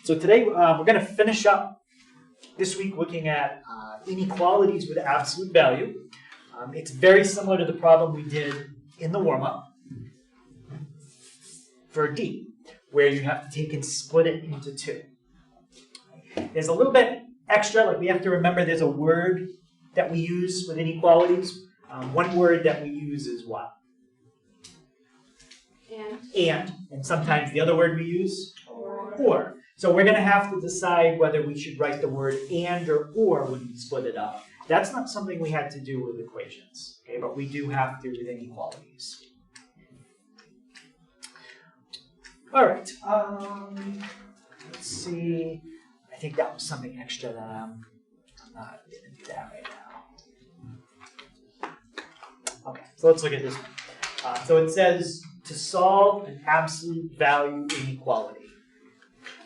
So today we're going to finish up this week looking at inequalities with absolute value. It's very similar to the problem we did in the warm-up for D, where you have to take and split it into two. There's a little bit extra, like we have to remember there's a word that we use with inequalities. One word that we use is what? And sometimes the other word we use? Or. So we're going to have to decide whether we should write the word and or when we split it up. That's not something we had to do with equations, okay? But we do have to with inequalities. All right. Let's see. I think that was something extra that I'm not going to do that right now. Okay, so let's look at this one. So it says to solve an absolute value inequality.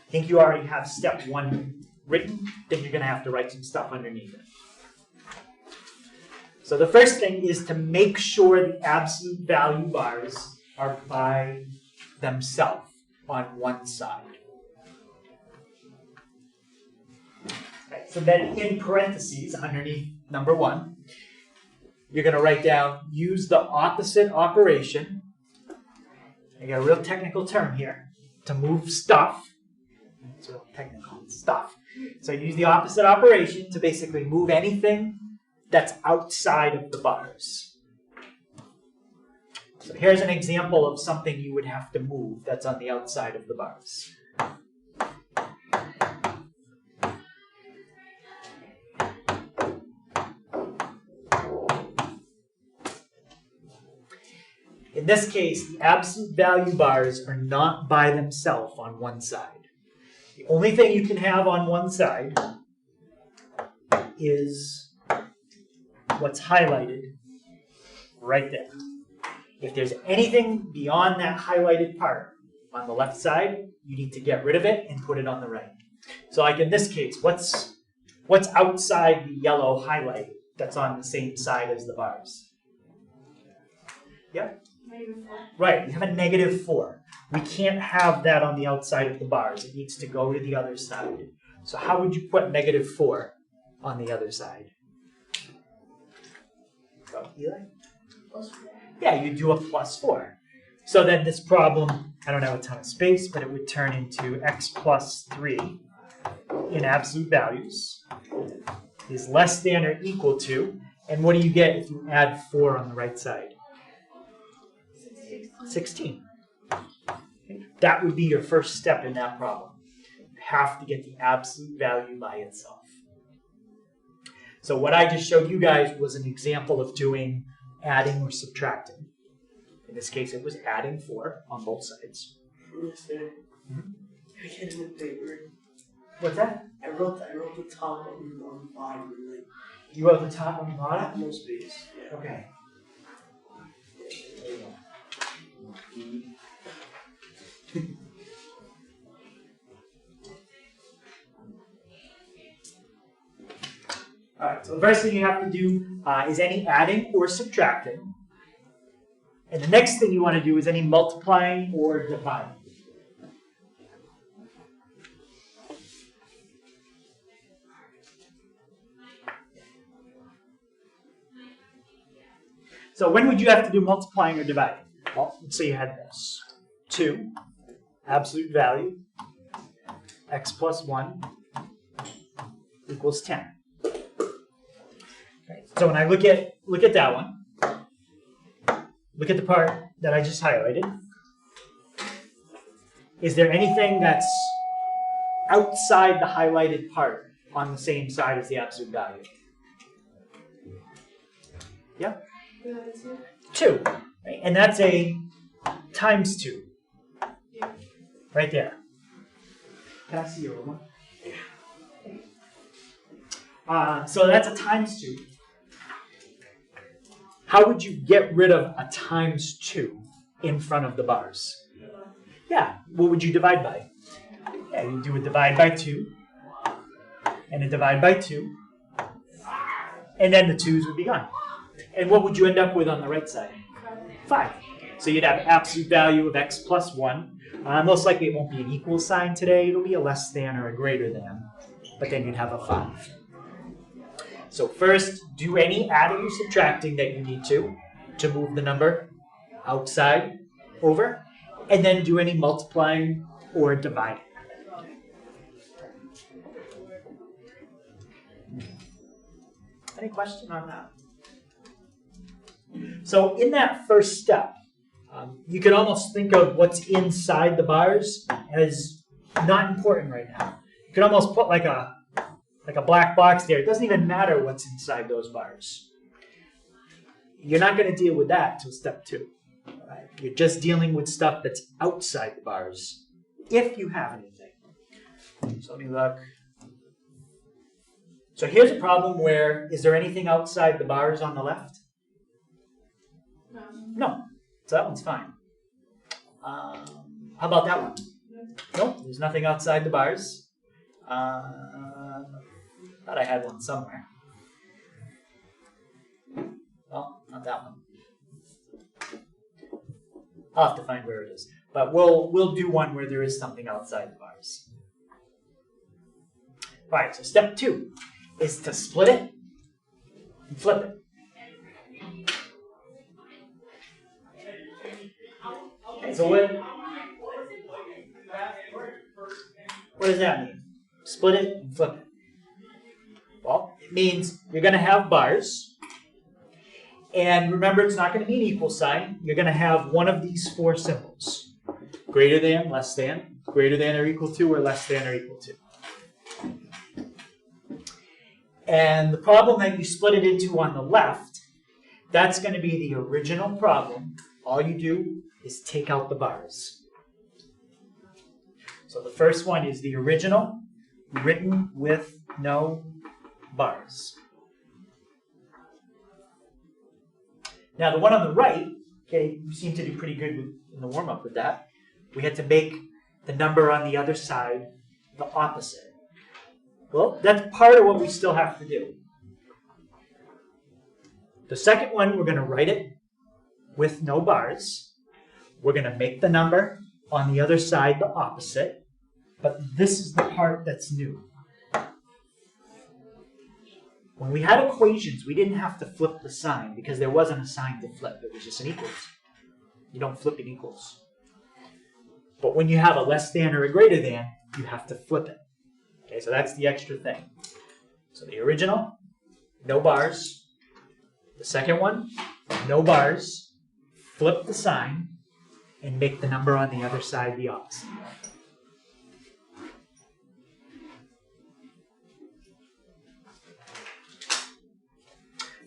I think you already have step one written, then you're going to have to write some stuff underneath it. So the first thing is to make sure the absolute value bars are by themselves on one side. Right, so then in parentheses underneath number one, you're going to write down, use the opposite operation. I got a real technical term here, to move stuff. It's real technical, stuff. So use the opposite operation to basically move anything that's outside of the bars. So here's an example of something you would have to move that's on the outside of the bars. In this case, the absolute value bars are not by themselves on one side. The only thing you can have on one side is what's highlighted right there. If there's anything beyond that highlighted part on the left side, you need to get rid of it and put it on the right. So like in this case, what's outside the yellow highlight that's on the same side as the bars? Yep. Right, we have a -4. We can't have that on the outside of the bars. It needs to go to the other side. So how would you put -4 on the other side? Go, Eli? Yeah, you do a +4. So then this problem, I don't have a ton of space, but it would turn into x plus 3 in absolute values is less than or equal to, and what do you get if you add 4 on the right side? 16. That would be your first step in that problem. You have to get the absolute value by itself. So what I just showed you guys was an example of doing adding or subtracting. In this case, it was adding 4 on both sides. I get in the paper. What's that? I wrote the top and the bottom. Like, You wrote the top and the bottom? no space. Yeah. Okay. There you go. All right, so the first thing you have to do is any adding or subtracting. And the next thing you want to do is any multiplying or dividing. So when would you have to do multiplying or dividing? Well, let's say you had this. 2, absolute value, x plus 1 equals 10. Okay. So when I look at that one, look at the part that I just highlighted. Is there anything that's outside the highlighted part on the same side as the absolute value? Yeah? 2. Right? And that's a times 2. Right there. Can I see your one? So that's a times 2. How would you get rid of a times 2 in front of the bars? Yeah, what would you divide by? Yeah, you do a divide by 2, and a divide by 2, and then the 2's would be gone. And what would you end up with on the right side? 5. So you'd have absolute value of x plus 1. Most likely it won't be an equal sign today. It'll be a less than or a greater than. But then you'd have a 5. So first, do any adding or subtracting that you need to move the number outside over. And then do any multiplying or dividing. Any question on that? So in that first step, you can almost think of what's inside the bars as not important right now. You can almost put like a black box there. It doesn't even matter what's inside those bars. You're not going to deal with that till step 2. Right? You're just dealing with stuff that's outside the bars, if you have anything. So let me look. So here's a problem where, is there anything outside the bars on the left? No. So that one's fine. How about that one? Nope, there's nothing outside the bars. Thought I had one somewhere. Well, not that one. I'll have to find where it is. But we'll do one where there is something outside the bars. All right, so step 2 is to split it and flip it. Okay, so what does that mean? Split it and flip it. Well, it means you're going to have bars. And remember, it's not going to be an equal sign. You're going to have one of these 4 symbols. Greater than, less than, greater than or equal to, or less than or equal to. And the problem that you split it into on the left, that's going to be the original problem. All you do is take out the bars. So the first one is the original, written with no bars. Now the one on the right, okay, you seem to do pretty good in the warm-up with that. We had to make the number on the other side the opposite. Well, that's part of what we still have to do. The second one, we're going to write it with no bars. We're going to make the number on the other side the opposite. But this is the part that's new. When we had equations, we didn't have to flip the sign because there wasn't a sign to flip. It was just an equals. You don't flip an equals. But when you have a less than or a greater than, you have to flip it. Okay, so that's the extra thing. So the original, no bars. The second one, no bars. Flip the sign and make the number on the other side the opposite.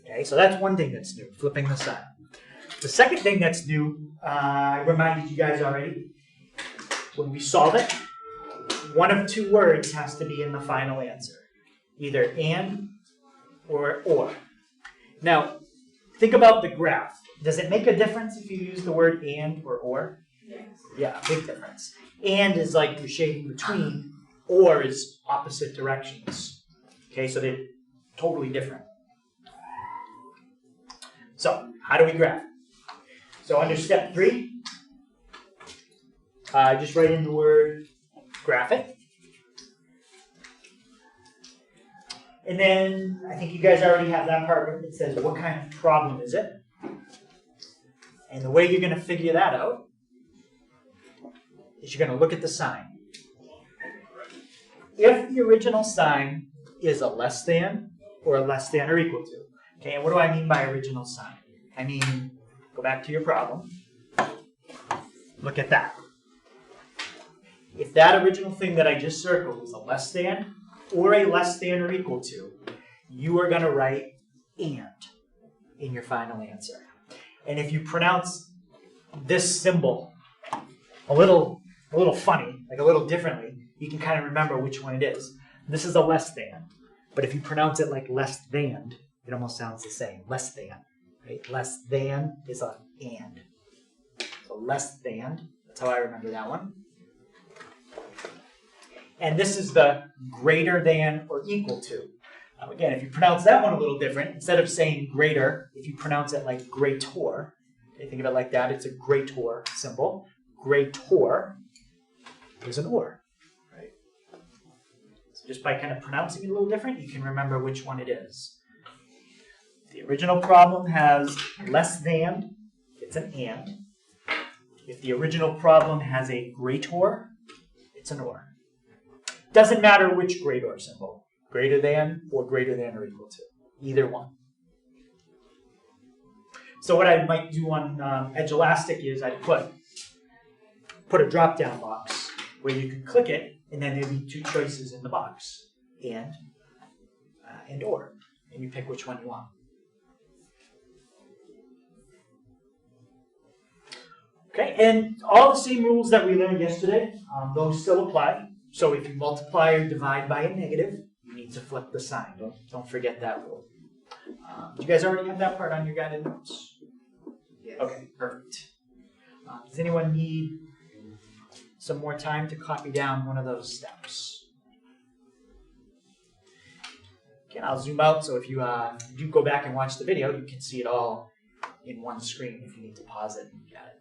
Okay, so that's one thing that's new, flipping the sign. The second thing that's new, I reminded you guys already, when we solve it, one of 2 words has to be in the final answer. Either and or. Now, think about the graph. Does it make a difference if you use the word and or? Yes. Yeah, big difference. And is like you're shading between, or is opposite directions. Okay, so they're totally different. So, how do we graph? So under step 3, just write in the word graphic. And then, I think you guys already have that part where it says, what kind of problem is it? And the way you're going to figure that out is you're going to look at the sign. If the original sign is a less than or equal to. Okay, and what do I mean by original sign? I mean, go back to your problem. Look at that. If that original thing that I just circled is a less than or equal to, you are going to write and in your final answer. And if you pronounce this symbol a little funny, like a little differently, you can kind of remember which one it is. This is a less than. But if you pronounce it like less than, it almost sounds the same. Less than. Right? Less than is an and. So less than, that's how I remember that one. And this is the greater than or equal to. Again, if you pronounce that one a little different, instead of saying greater, if you pronounce it like greater, Okay, think of it like that. It's a greater symbol. Greater is an or. Right? So just by kind of pronouncing it a little different, you can remember which one it is. The original problem has less than, it's an and. If the original problem has a greater, it's an or. Doesn't matter which greater symbol, greater than or equal to, either one. So what I might do on Edge Elastic is I'd put a drop-down box where you can click it, and then there'd be two choices in the box, and or, and you pick which one you want. Okay, and all the same rules that we learned yesterday, those still apply. So if you multiply or divide by a negative, you need to flip the sign. Don't forget that rule. Do you guys already have that part on your guided notes? Yes. Okay, perfect. Does anyone need some more time to copy down one of those steps? Again, I'll zoom out, so if you do go back and watch the video, you can see it all in one screen if you need to pause it and get it.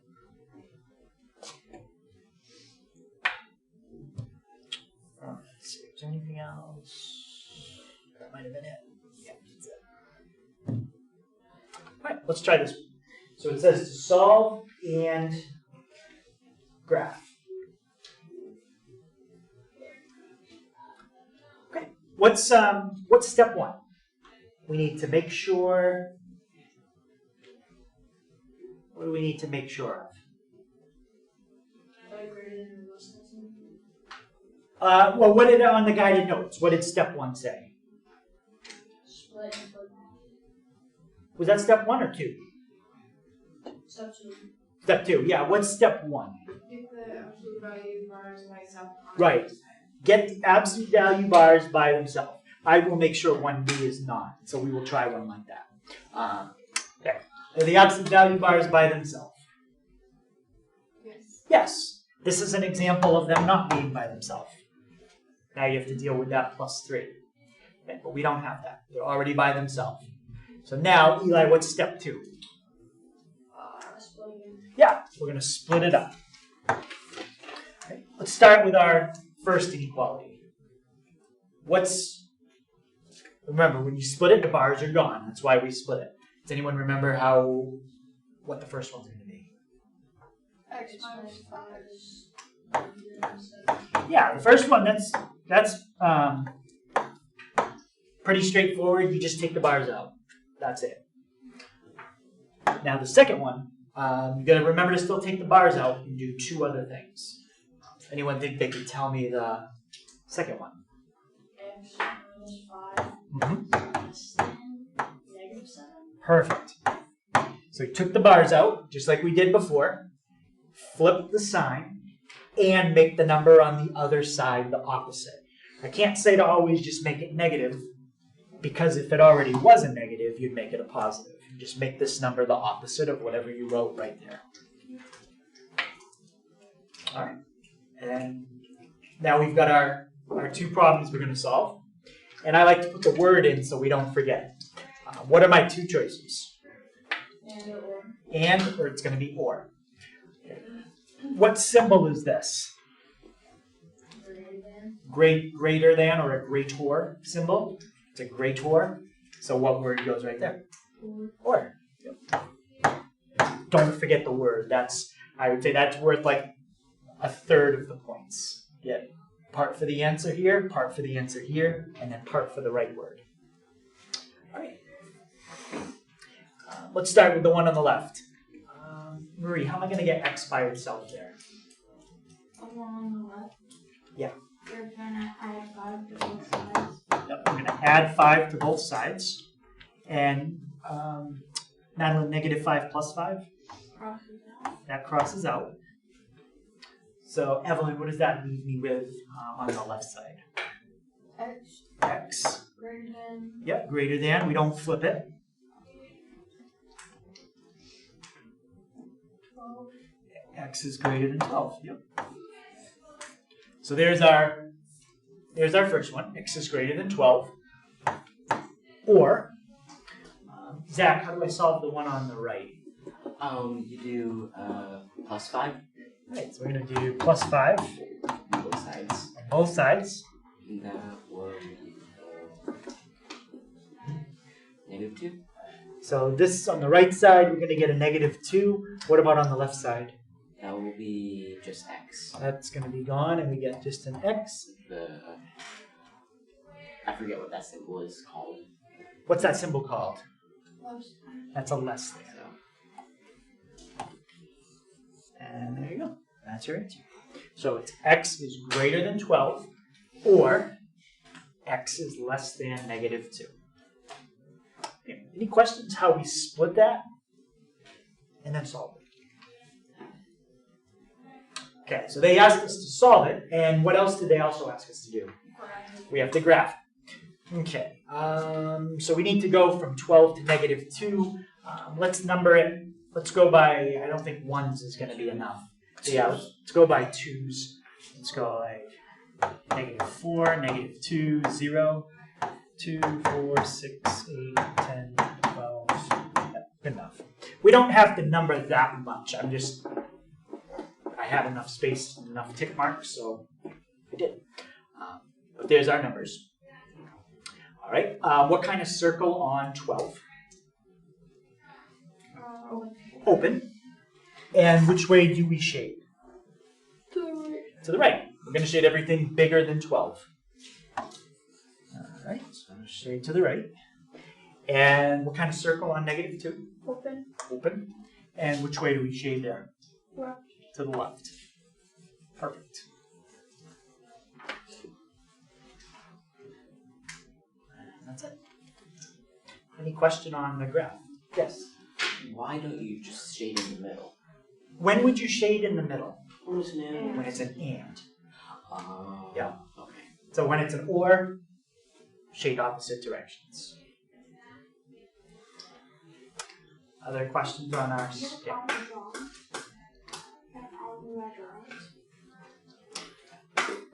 Let's see, is there anything else? That might have been it. Yeah, that's it. All right, let's try this one. So it says to solve and graph. Okay, what's step one? We need to make sure. What do we need to make sure of? Well, what did on the guided notes? What did step one say? Split and flip. Was that step one or two? Step 2. Step two, yeah. What's step one? Get the absolute value bars by itself. Right. Get the absolute value bars by themselves. I will make sure 1B is not. So we will try one like that. Okay. Are the absolute value bars by themselves? Yes. Yes. This is an example of them not being by themselves. Now you have to deal with that plus 3. Okay, but we don't have that. They're already by themselves. So now, Eli, what's step 2? Splitting. Yeah, we're going to split it up. Okay, let's start with our first inequality. Remember, when you split it, the bars are gone. That's why we split it. Does anyone remember what the first one's going to be? X minus 5 is 7. Yeah, the first one, that's pretty straightforward. You just take the bars out. That's it. Now the second one, you got to remember to still take the bars out and do two other things. Anyone think they could tell me the second one? X minus 5 Mm-hmm. is 10, negative 7. Perfect. So you took the bars out, just like we did before, flip the sign, and make the number on the other side the opposite. I can't say to always just make it negative, because if it already was a negative, you'd make it a positive. You just make this number the opposite of whatever you wrote right there. All right. And now we've got our two problems we're going to solve. And I like to put the word in so we don't forget. What are my two choices? And, or it's going to be or. What symbol is this? Greater than or a greater symbol. It's a greater. So what word goes right there? Or. Yep. Don't forget the word. I would say that's worth like a third of the points. Get part for the answer here, part for the answer here, and then part for the right word. All right. Let's start with the one on the left. Marie, how am I going to get x by itself there? On the left. Yeah. You're going to add 5 to both sides. Yep, I'm going to add 5 to both sides. And Madeline, negative 5 plus 5? Crosses out. That crosses out. So, Evelyn, what does that leave me with on the left side? X X. greater than. Yep, greater than. We don't flip it. 12. X is greater than 12. Yep. So there's our first one. X is greater than 12. Or, Zach, how do I solve the one on the right? You do plus 5 Alright, so we're going to do plus 5 on both sides. on both sides. And that will be -2. So this on the right side, we're going to get a -2. What about on the left side? That will be just x. That's going to be gone, and we get just an x. I forget what that symbol is called. What's that symbol called? Left. That's a less than. So And there you go. That's your answer. So it's x is greater than 12, or x is less than -2. Okay, any questions how we split that? And then solve it. Okay, so they asked us to solve it, and what else did they also ask us to do? We have to graph it. Okay, so we need to go from 12 to -2. Let's number it. Let's go by, I don't think ones is going to be enough. So yeah, let's go by twos. Let's go like -4, -2, 0, 2, 4, 6, 8, 10, 12. Yeah, good enough. We don't have to number that much. I had enough space and enough tick marks, so I did. But there's our numbers. All right, what kind of circle on 12? Open. And which way do we shade? To the right. We're going to shade everything bigger than 12. All right, so shade to the right. And what kind of circle on -2? Open. Open. And which way do we shade there? Left. To the left. Perfect. And that's it. Any question on the graph? Yes. why don't you just shade in the middle? When would you shade in the middle? When it's an and. When it's an and. Oh. Yeah. Okay. So when it's an or, shade opposite directions. Other questions on our step?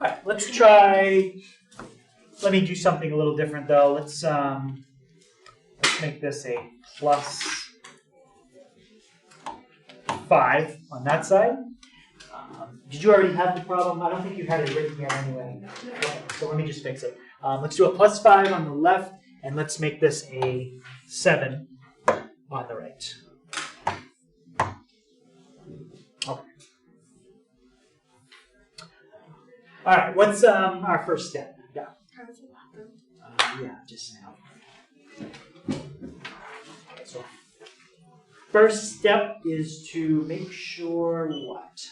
Alright, let's try. Let me do something a little different though. Let's make this a plus 5 on that side. Did you already have the problem? I don't think you had it written yet anyway. Okay, so let me just fix it. Let's do a plus 5 on the left, and let's make this a 7 on the right. Okay. All right, what's our first step? Yeah. Yeah, just now. Okay, so first step is to make sure what?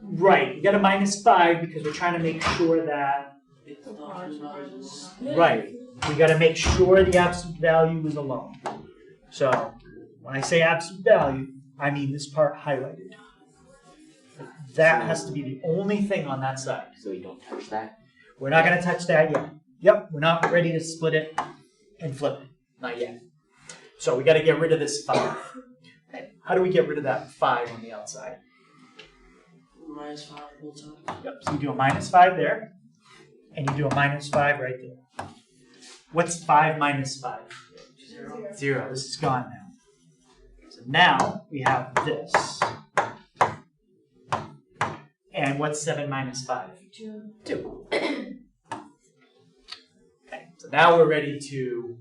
Right, you got a -5 because we're trying to make sure that, right, we got to make sure the absolute value is alone. So when I say absolute value, I mean this part highlighted. That has to be the only thing on that side. So you don't touch that? We're not going to touch that yet. Yep, we're not ready to split it and flip it. Not yet. So we got to get rid of this 5. Okay. How do we get rid of that 5 on the outside? -5 both sides. Yep, so you do a -5 there, and you do a -5 right there. What's 5 minus 5? 0. 0. This is gone now. So now we have this. And what's 7 minus 5? 2. Okay, so now we're ready to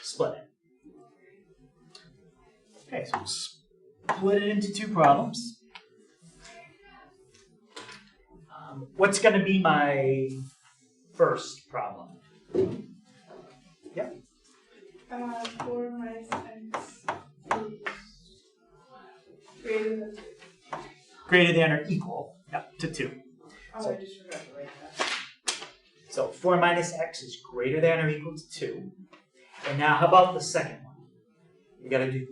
split it. Okay, so we'll split it into 2 problems. What's going to be my first problem? Yep. 4 minus x is greater than 2. Greater than or equal, yep, to 2. Oh, I just forgot to write that. So 4 minus x is greater than or equal to 2. And now how about the second one? We got to do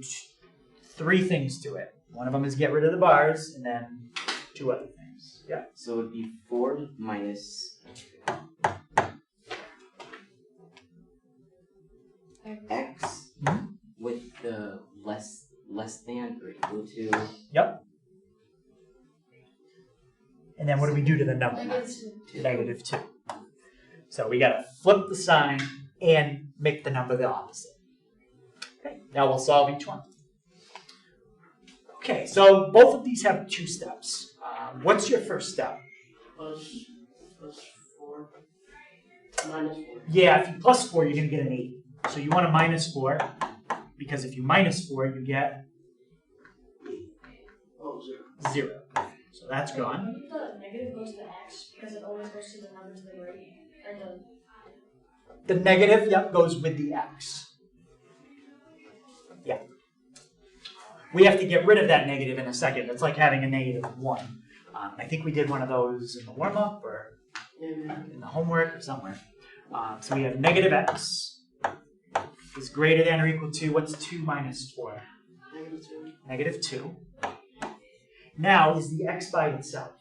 3 things to it. One of them is get rid of the bars, and then 2 other things. Yeah. So it would be 4 minus x with the less than or equal to. Yep. And then what do we do to the number? -2. -2. So we got to flip the sign and make the number the opposite. Okay, now we'll solve each one. Okay, so both of these have 2 steps. What's your first step? Plus 4. Minus 4. Yeah, if you plus 4, you're going to get an 8. So you want a minus 4, because if you minus 4, you get Oh, 0. 0. So that's gone. When the negative goes to the x, because it always goes to the number to the right, or The negative, yep, goes with the x. Yeah. We have to get rid of that negative in a second. It's like having a negative 1. I think we did one of those in the warm-up or in the homework or somewhere. So we have negative x is greater than or equal to, what's 2 minus 4? Negative 2. Negative 2. Now, is the x by itself?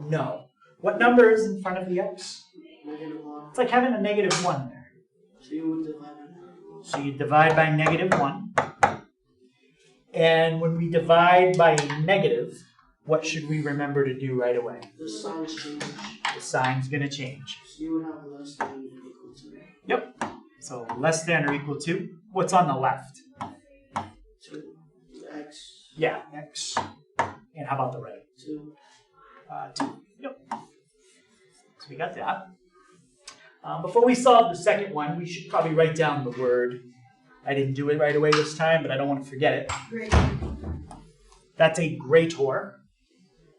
No. What number is in front of the x? Negative 1. It's like having a negative 1 there. So you would divide by negative 1. So you divide by negative 1. And when we divide by a negative, what should we remember to do right away? The signs change. The sign's going to change. So you would have less than or equal to. Yep. So less than or equal to, what's on the left? 2. X. Yeah, x. And how about the right? 2. 2. Yep. So we got that. Before we solve the second one, we should probably write down the word. I didn't do it right away this time, but I don't want to forget it. great. That's a greater.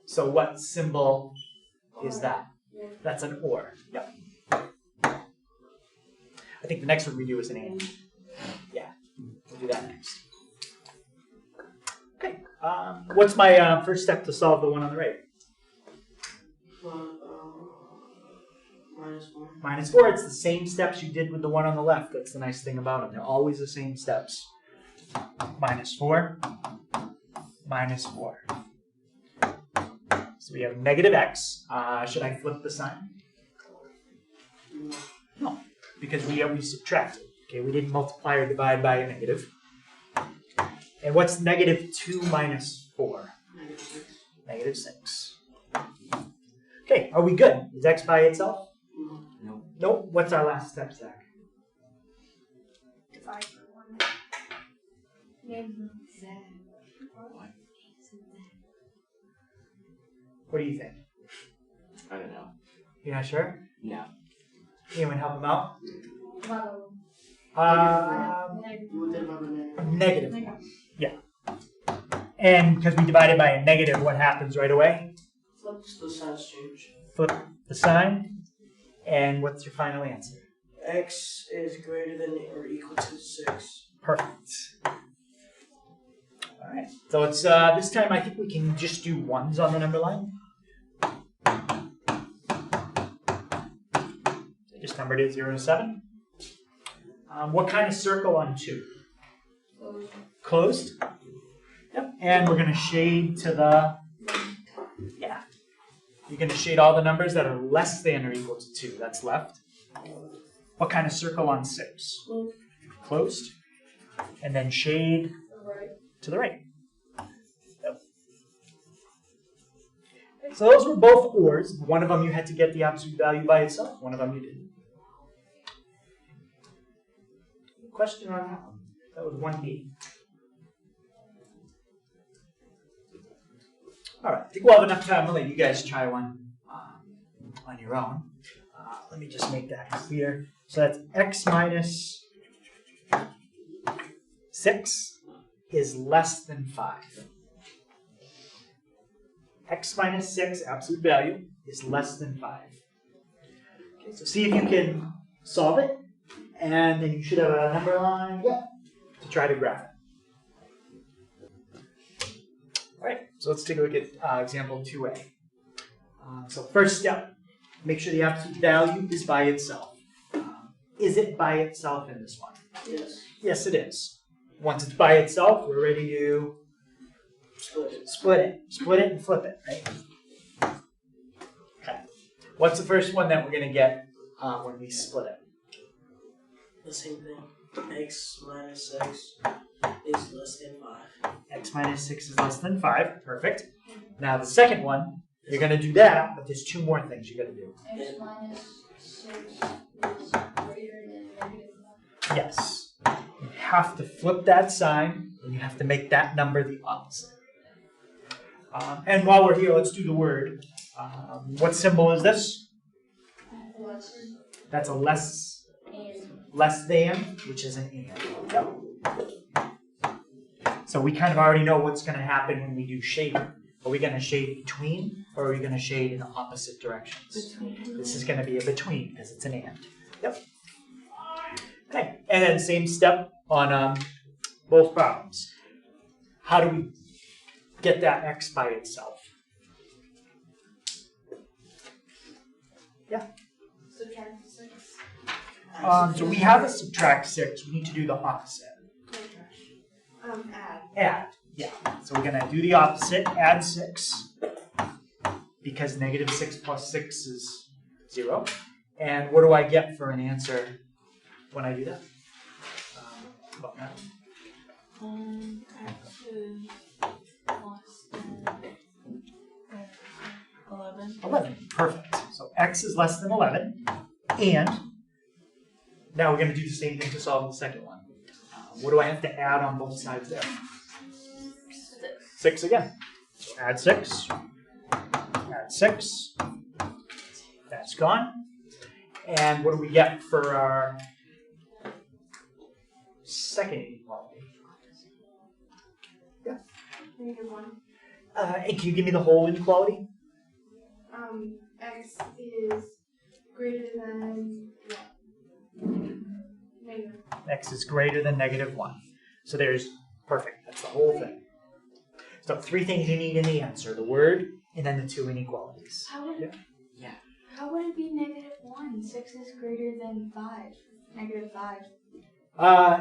So what symbol is that? That's an or. Yep. I think the next one we do is an and. Yeah, we'll do that next. Okay. What's my first step to solve the one on the right? Minus 4. Minus 4. It's the same steps you did with the one on the left. That's the nice thing about them. They're always the same steps. Minus 4. Minus 4. So we have negative x. Should I flip the sign? No. No, because we subtracted. Okay, we didn't multiply or divide by a negative. And what's negative 2 minus 4? Negative 6. Negative 6. Okay, are we good? Is x by itself? No. No. Nope. What's our last step, Zach? Divide by 1. Name What do you think? I don't know. You're not sure? No. Anyone help him out? Level. You would divide by negative. Negative 1. Yeah. And because we divided by a negative, what happens right away? Flips the signs change. Flip the sign. And what's your final answer? X is greater than or equal to 6. Perfect. All right. So it's this time I think we can just do ones on the number line. Just numbered it 0 to 7. What kind of circle on 2? Closed. Yep. And we're going to shade to the, yeah. You're going to shade all the numbers that are less than or equal to 2. That's left. What kind of circle on 6? Closed. And then shade to the right. Yep. So those were both ors. One of them you had to get the absolute value by itself. One of them you didn't. Question on that one? That was 1B. All right, I think we'll have enough time to let you guys try one on your own. Let me just make that clear. So that's x minus 6 is less than 5. X minus 6, absolute value, is less than 5. Okay, so see if you can solve it, and then you should have a number line to try to graph it. All right, so let's take a look at example 2a. So first step, make sure the absolute value is by itself. Is it by itself in this one? Yes. Yes, it is. Once it's by itself, we're ready to split it and flip it, right? Okay. What's the first one that we're going to get when we split it? The same thing. X minus 6 is less than 5. X minus 6 is less than 5. Perfect. Now the second one, you're going to do that, but there's 2 more things you got to do. X minus 6 is greater greater than -1. Yes. You have to flip that sign, and you have to make that number the opposite. And while we're here, let's do the word. What symbol is this? Plus That's a less and than, which is an and. Yep. So we kind of already know what's going to happen when we do shading. Are we going to shade between, or are we going to shade in opposite directions? Between. This is going to be a between because it's an and. Yep. Okay, and then same step on both problems. How do we get that x by itself? Yeah. subtract 6. So we have a subtract 6. We need to do the opposite. Add. Add. Yeah. So we're going to do the opposite. Add 6. Because -6 plus 6 is 0. And what do I get for an answer when I do that? About that. X is less than 11. 11. Perfect. So x is less than 11. And now we're going to do the same thing to solve the second one. What do I have to add on both sides there? 6 again. So add 6. Add 6. That's gone. And what do we get for our second inequality? Yeah. -1. Hey, can you give me the whole inequality? X is greater than what? Negative. X is greater than -1. So there's, perfect, that's the whole thing. So 3 things you need in the answer, the word, and then the 2 inequalities. How would it? Yeah. How would it be -1? 6 is greater than 5. -5.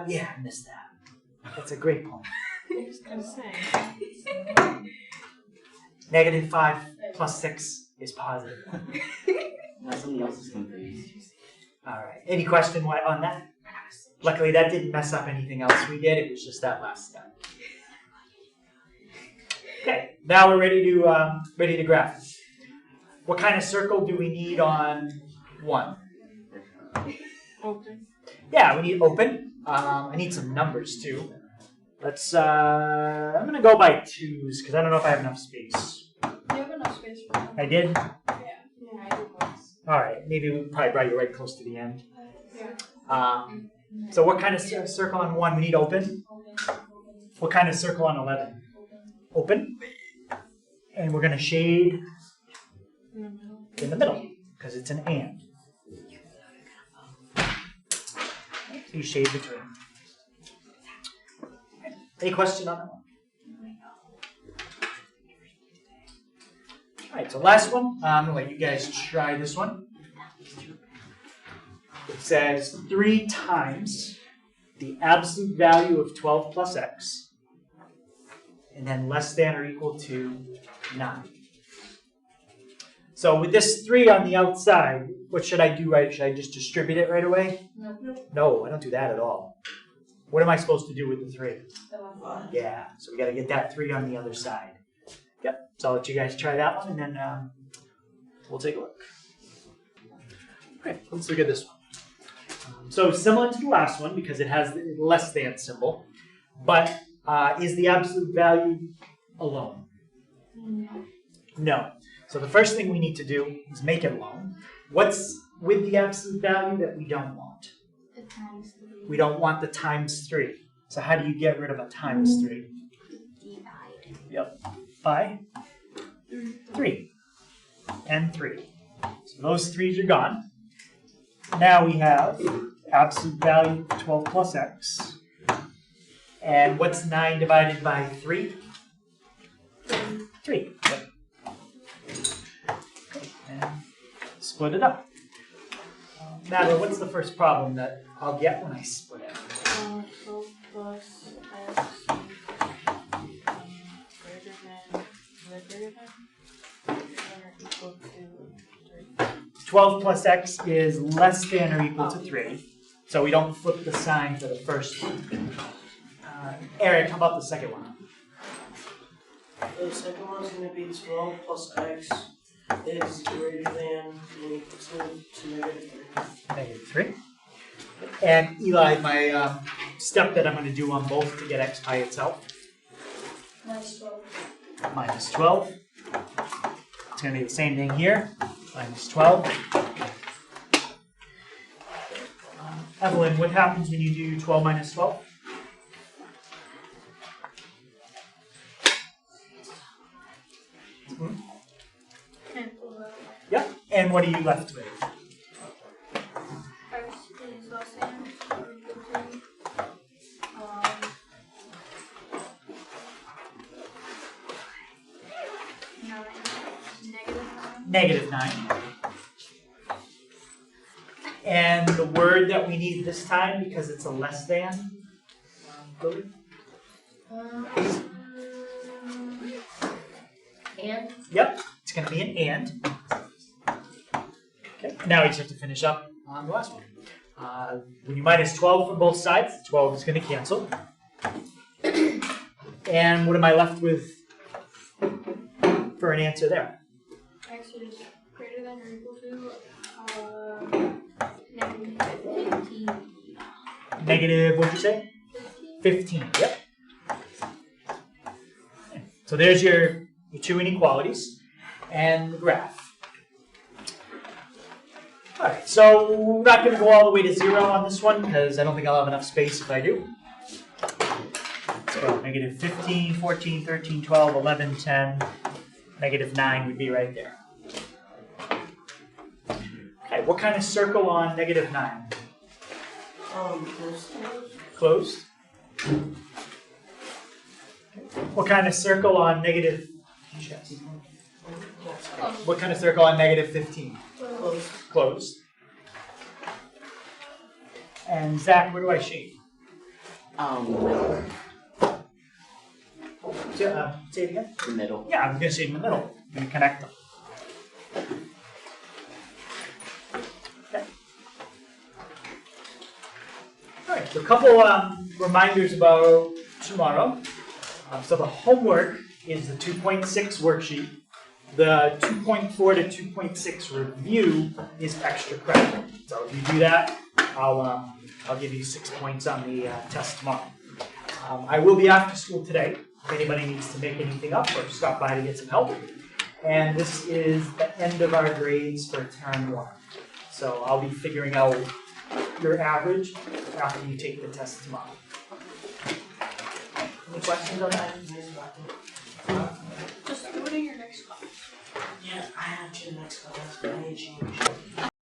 Yeah, I missed that. That's a great point. I was gonna say. -5 plus 6 is positive. Now somebody else is confused. All right, any question on that? Luckily, that didn't mess up anything else we did. It was just that last step. Okay, now we're ready to graph. What kind of circle do we need on 1? Open. Yeah, we need open. I need some numbers too. Let's. I'm gonna go by 2s because I don't know if I have enough space. You have enough space for that. I did. Yeah, I do once. All right, maybe we probably brought you right close to the end. Yeah. So what kind of circle on 1? We need open. What kind of circle on 11? Open. And we're gonna shade in the middle because it's an and. So you shade between. Any question on that one? All right, so last one. I'm gonna let you guys try this one. It says 3 times the absolute value of 12 plus x, and then less than or equal to 9. So with this 3 on the outside, what should I do right? Should I just distribute it right away? No, I don't do that at all. What am I supposed to do with the 3? Yeah, so we got to get that 3 on the other side. Yep, so I'll let you guys try that one, and then we'll take a look. Okay, let's look at this one. So similar to the last one because it has the less than symbol, but is the absolute value alone? No. So the first thing we need to do is make it alone. What's with the absolute value that we don't want? The times 3. We don't want the times 3. So how do you get rid of a times 3? Divide. Yep. By 3 and 3. So those 3's are gone. Now we have absolute value 12 plus x. And what's 9 divided by 3? 3. Yep. And split it up. Madeline, what's the first problem that I'll get when I split it? 12 plus x greater than or equal to 3. 12 plus x is less than or equal to 3. So we don't flip the sign for the first one. Eric, how about the second one? The second one's going to be 12 plus x is greater than or equal to -3. -3. And Eli, my step that I'm going to do on both to get x by itself, Minus 12. minus 12. It's going to be the same thing here, minus 12. Evelyn, what happens when you do 12 minus 12? Cancel out. Yep. And what are you left with? X is less than or equal to, Negative 9. And the word that we need this time, because it's a less than, Chloe? And? Yep, it's going to be an and. Okay, now we just have to finish up on the last one. When you minus 12 from both sides, 12 is going to cancel. And what am I left with for an answer there? X is greater than or equal to, negative 15. Negative, what'd you say? 15, yep. So there's your two inequalities and the graph. Alright, so we're not going to go all the way to 0 on this one because I don't think I'll have enough space if I do. So negative 15, 14, 13, 12, 11, 10, negative 9 would be right there. Okay, what kind of circle on negative 9? Closed. What kind of circle on negative? What kind of circle on negative 15? Close. Closed. And Zach, where do I shade? Say it again. The middle. Yeah, I'm gonna shade in the middle. I'm gonna connect them. Okay. All right. So a couple reminders about tomorrow. So the homework is the 2.6 worksheet. The 2.4 to 2.6 review is extra credit. So if you do that, I'll give you 6 points on the test tomorrow. I will be after school today if anybody needs to make anything up or stop by to get some help. And this is the end of our grades for term 1. So I'll be figuring out your average after you take the test tomorrow. Any questions on that? Just do it in your next class. Yeah, I have to next class, but I need to change.